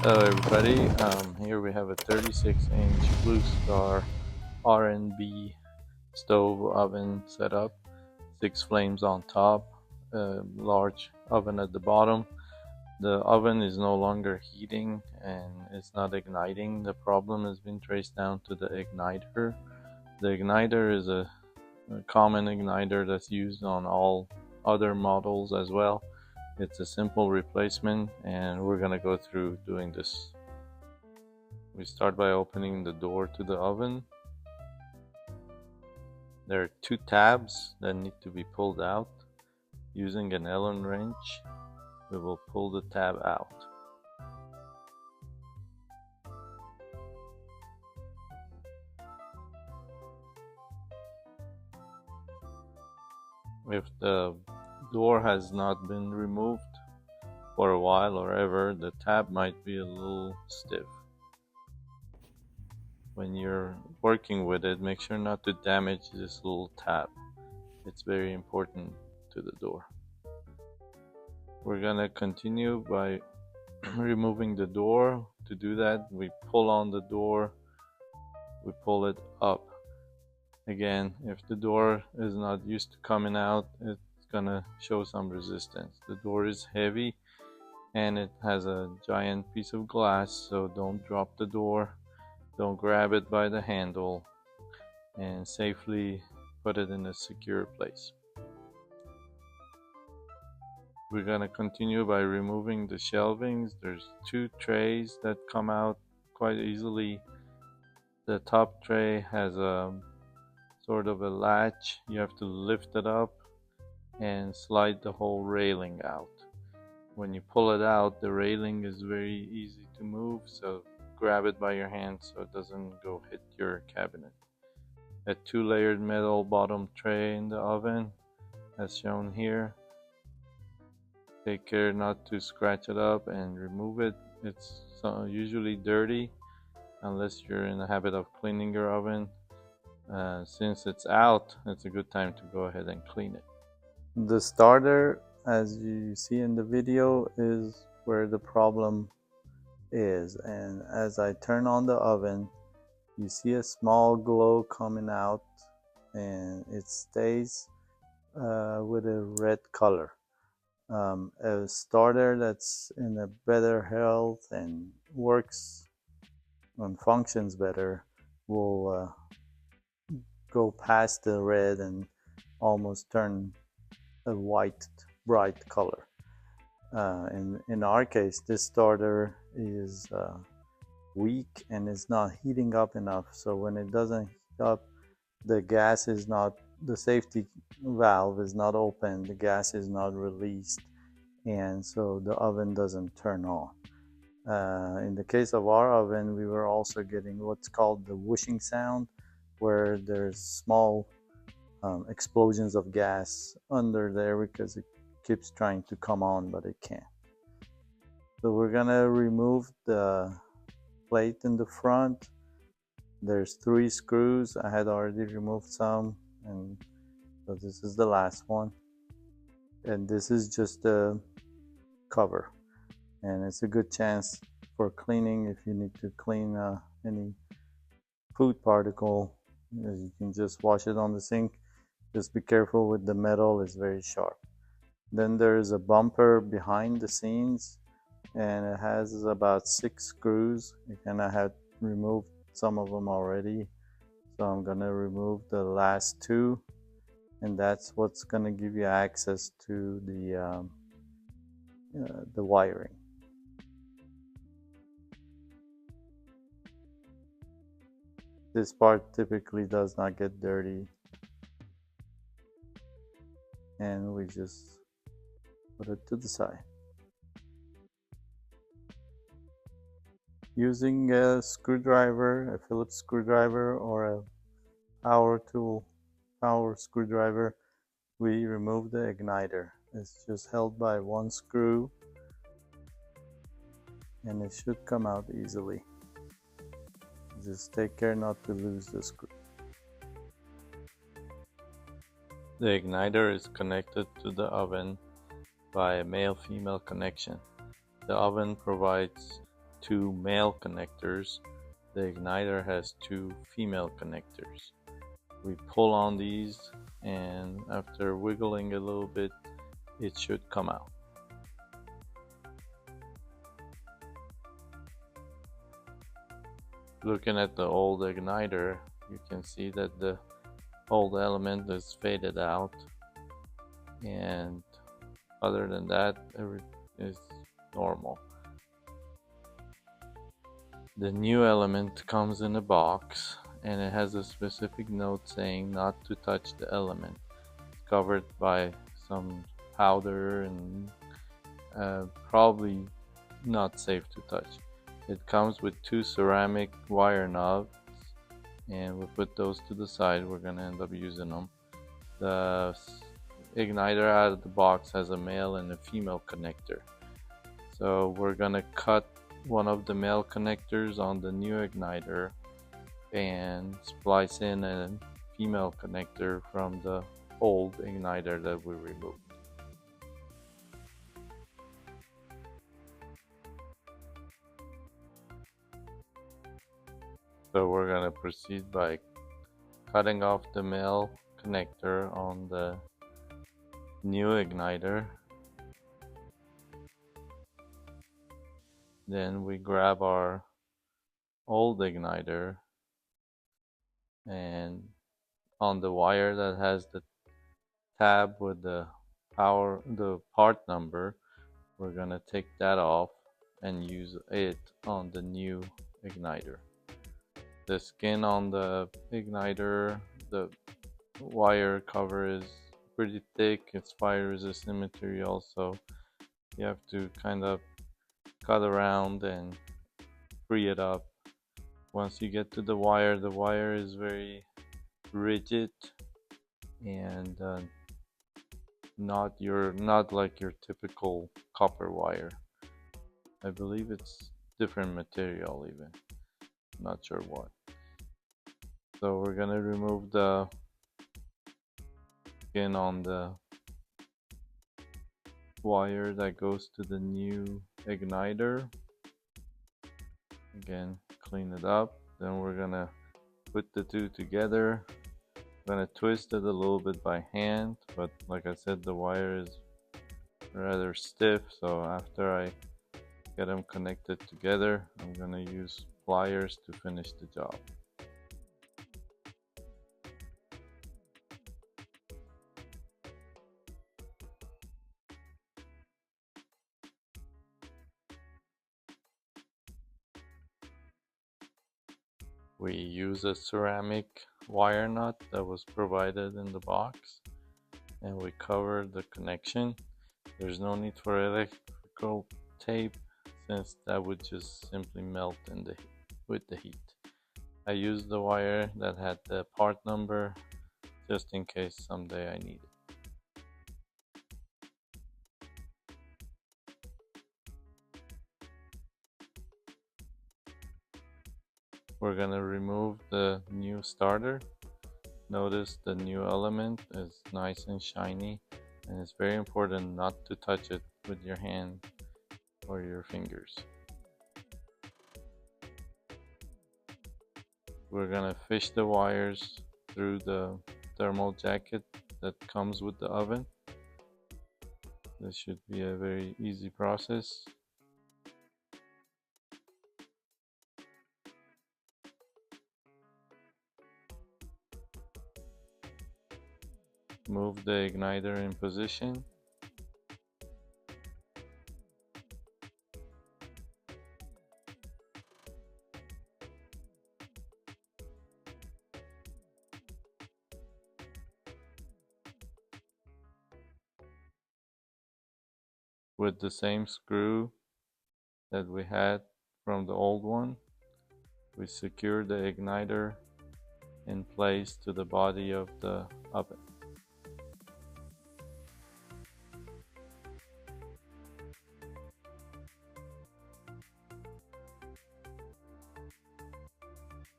Hello everybody, here we have a 36-inch Blue Star RnB stove oven setup, 6 flames on top, a large oven at the bottom. The oven is no longer heating and it's not igniting. The problem has been traced down to the igniter. The igniter is a common igniter that's used on all other models as well. It's a simple replacement and we're going to go through doing this. We start by opening the door to the oven. There are 2 tabs that need to be pulled out. Using an Allen wrench, we will pull the tab out. If the door has not been removed for a while or ever, the tab might be a little stiff. When you're working with it, make sure not to damage this little tab. It's very important to the door. We're gonna continue by removing the door. To do that, we pull on the door, we pull it up. Again, if the door is not used to coming out, it's gonna show some resistance. The door is heavy and it has a giant piece of glass, so don't drop the door. Don't grab it by the handle, and safely put it in a secure place. We're going to continue by removing the shelvings. There's 2 trays that come out quite easily. The top tray has a sort of a latch. You have to lift it up and slide the whole railing out. When you pull it out, the railing is very easy to move, so grab it by your hand so it doesn't go hit your cabinet. A 2-layered metal bottom tray in the oven, as shown here. Take care not to scratch it up and remove it. It's usually dirty unless you're in the habit of cleaning your oven. Since it's out, it's a good time to go ahead and clean it. The starter, as you see in the video, is where the problem is, and as I turn on the oven, you see a small glow coming out and it stays with a red color. A starter that's in a better health and works and functions better will go past the red and almost turn a white bright color. In our case, this starter is weak and it's not heating up enough, so when it doesn't heat up, the gas is not, the safety valve is not open, the gas is not released, and so the oven doesn't turn on. In the case of our oven, we were also getting what's called the whooshing sound, where there's small explosions of gas under there because it keeps trying to come on but it can't. So we're gonna remove the plate in the front. There's 3 screws. I had already removed some, and so this is the last one, and this is just a cover, and it's a good chance for cleaning. If you need to clean any food particle, you can just wash it on the sink. Just be careful with the metal, it's very sharp. Then there's a bumper behind the scenes, and it has about 6 screws. And I had removed some of them already, so I'm gonna remove the last 2, and that's what's gonna give you access to the wiring. This part typically does not get dirty, and we just put it to the side. Using a screwdriver, a Phillips screwdriver or a power screwdriver, we remove the igniter. It's just held by 1 screw and it should come out easily. Just take care not to lose the screw. The igniter is connected to the oven by a male-female connection. The oven provides two male connectors. The igniter has two female connectors. We pull on these, and after wiggling a little bit, it should come out. Looking at the old igniter, you can see that the old element is faded out, and other than that, everything is normal. The new element comes in a box, and it has a specific note saying not to touch the element. It's covered by some powder and probably not safe to touch. It comes with two ceramic wire knobs, and we'll put those to the side. We're going to end up using them. The igniter out of the box has a male and a female connector. So we're going to cut one of the male connectors on the new igniter and splice in a female connector from the old igniter that we removed. So we're going to proceed by cutting off the male connector on the new igniter. Then we grab our old igniter, and on the wire that has the tab with the part number, we're going to take that off and use it on the new igniter. The skin on the igniter, the wire cover is pretty thick. It's fire resistant material, so you have to kind of cut around and free it up. Once you get to the wire is very rigid and not like your typical copper wire. I believe it's different material even. Not sure what. So we're gonna remove the skin on the wire that goes to the new igniter. Again, clean it up. Then we're gonna put the two together. I'm gonna twist it a little bit by hand, but like I said, the wire is rather stiff, so after I get them connected together, I'm gonna use pliers to finish the job. We use a ceramic wire nut that was provided in the box, and we cover the connection. There's no need for electrical tape, since that would just simply melt with the heat. I used the wire that had the part number just in case someday I need it. We're gonna remove the new starter. Notice the new element is nice and shiny, and it's very important not to touch it with your hand or your fingers. We're gonna fish the wires through the thermal jacket that comes with the oven. This should be a very easy process. Move the igniter in position. With the same screw that we had from the old one, we secure the igniter in place to the body of the oven.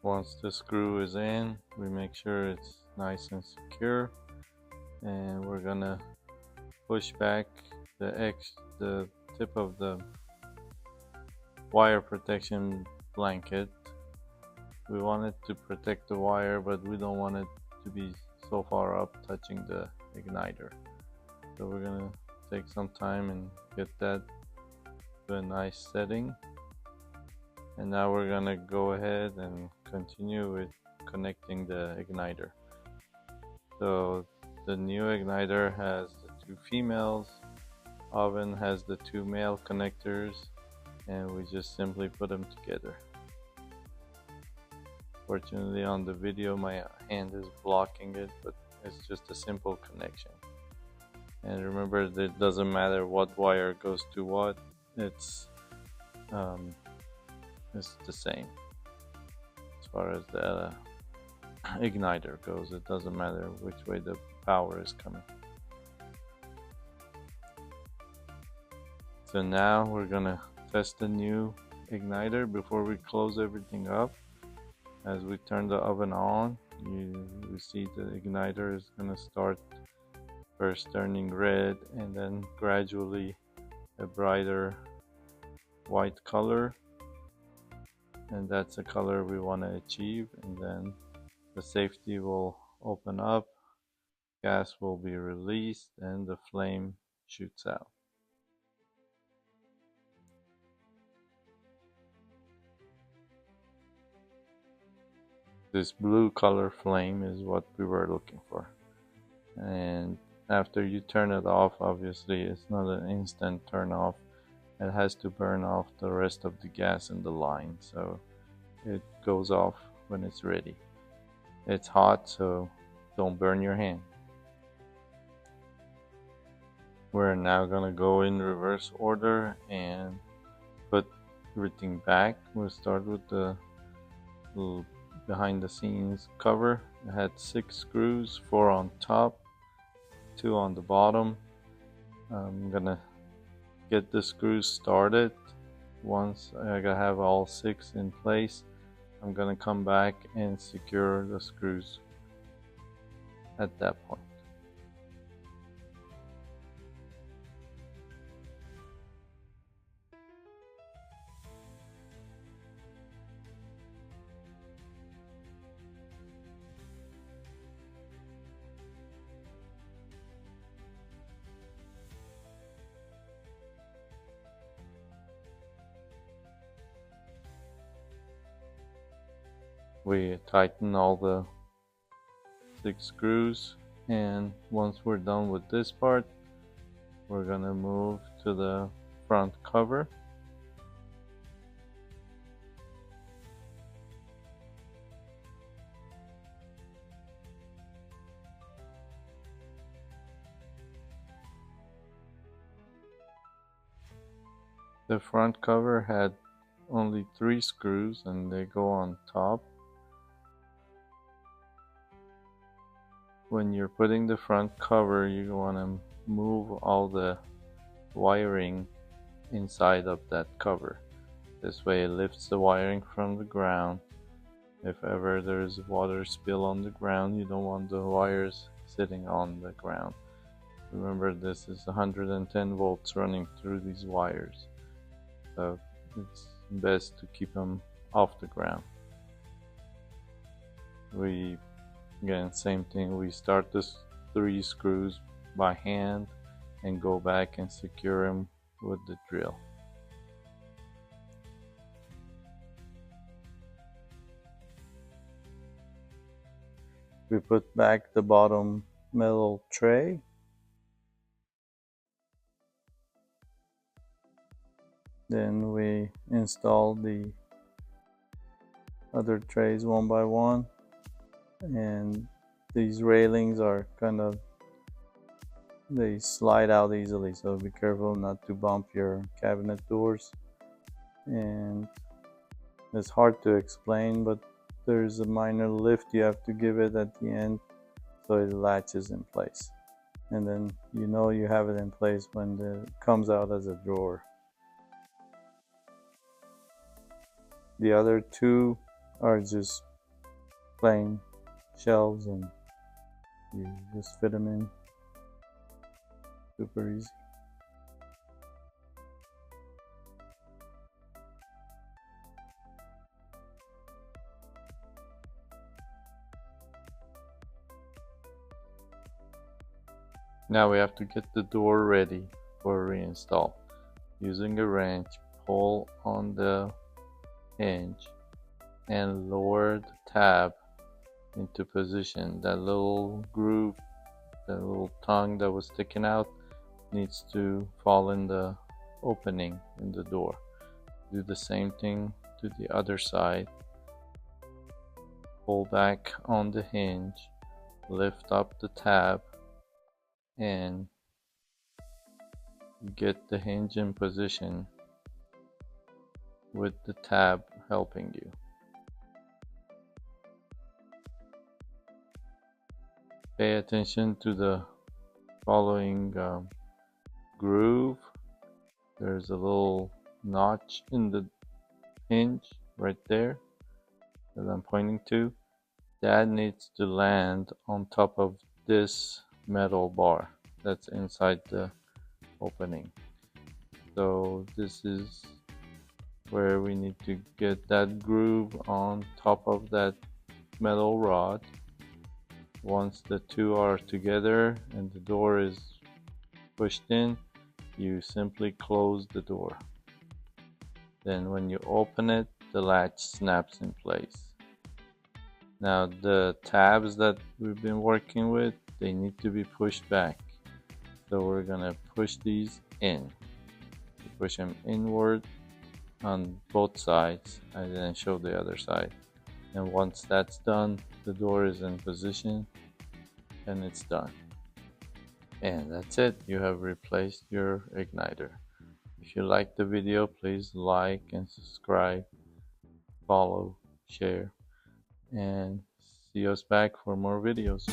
Once the screw is in, we make sure it's nice and secure, and we're gonna push back the tip of the wire protection blanket. We want it to protect the wire, but we don't want it to be so far up touching the igniter. So we're gonna take some time and get that to a nice setting. And now we're gonna go ahead and continue with connecting the igniter. So the new igniter has the two females, oven has the two male connectors, and we just simply put them together. Fortunately on the video my hand is blocking it, but it's just a simple connection. And remember that it doesn't matter what wire goes to what, it's the same. As far as the igniter goes, it doesn't matter which way the power is coming. So now we're gonna test the new igniter before we close everything up. As we turn the oven on, you see the igniter is gonna start first turning red and then gradually a brighter white color, and that's the color we want to achieve. And then the safety will open up, gas will be released, and the flame shoots out. This blue color flame is what we were looking for. And after you turn it off, obviously it's not an instant turn off. It has to burn off the rest of the gas in the line, so it goes off when it's ready. It's hot, so don't burn your hand. We're now gonna go in reverse order and put everything back. We'll start with the little behind the scenes cover. It had 6 screws, 4 on top, 2 on the bottom. I'm gonna get the screws started. Once I have all 6 in place, I'm gonna come back and secure the screws at that point. We tighten all the 6 screws, and once we're done with this part, we're gonna move to the front cover. The front cover had only 3 screws and they go on top. When you're putting the front cover, you want to move all the wiring inside of that cover. This way it lifts the wiring from the ground. If ever there's water spill on the ground, you don't want the wires sitting on the ground. Remember, this is 110 volts running through these wires, so it's best to keep them off the ground. Again, same thing, we start the 3 screws by hand and go back and secure them with the drill. We put back the bottom metal tray. Then we install the other trays one by one. And these railings are they slide out easily, so be careful not to bump your cabinet doors. And it's hard to explain, but there's a minor lift you have to give it at the end so it latches in place, and then you know you have it in place when it comes out as a drawer. The other 2 are just plain shelves, and you just fit them in super easy. Now we have to get the door ready for reinstall. Using a wrench, pull on the hinge and lower the tab into position. That little groove, that little tongue that was sticking out needs to fall in the opening in the door. Do the same thing to the other side. Pull back on the hinge, lift up the tab, and get the hinge in position with the tab helping you. Pay attention to the following groove. There's a little notch in the hinge right there that I'm pointing to. That needs to land on top of this metal bar that's inside the opening. So this is where we need to get that groove on top of that metal rod. Once the two are together and the door is pushed in, you simply close the door. Then when you open it, the latch snaps in place. Now the tabs that we've been working with, they need to be pushed back. So we're gonna push these in. Push them inward on both sides. I didn't show the other side. And once that's done, the door is in position and it's done. And that's it. You have replaced your igniter. If you liked the video, please like and subscribe, follow, share, and see us back for more videos.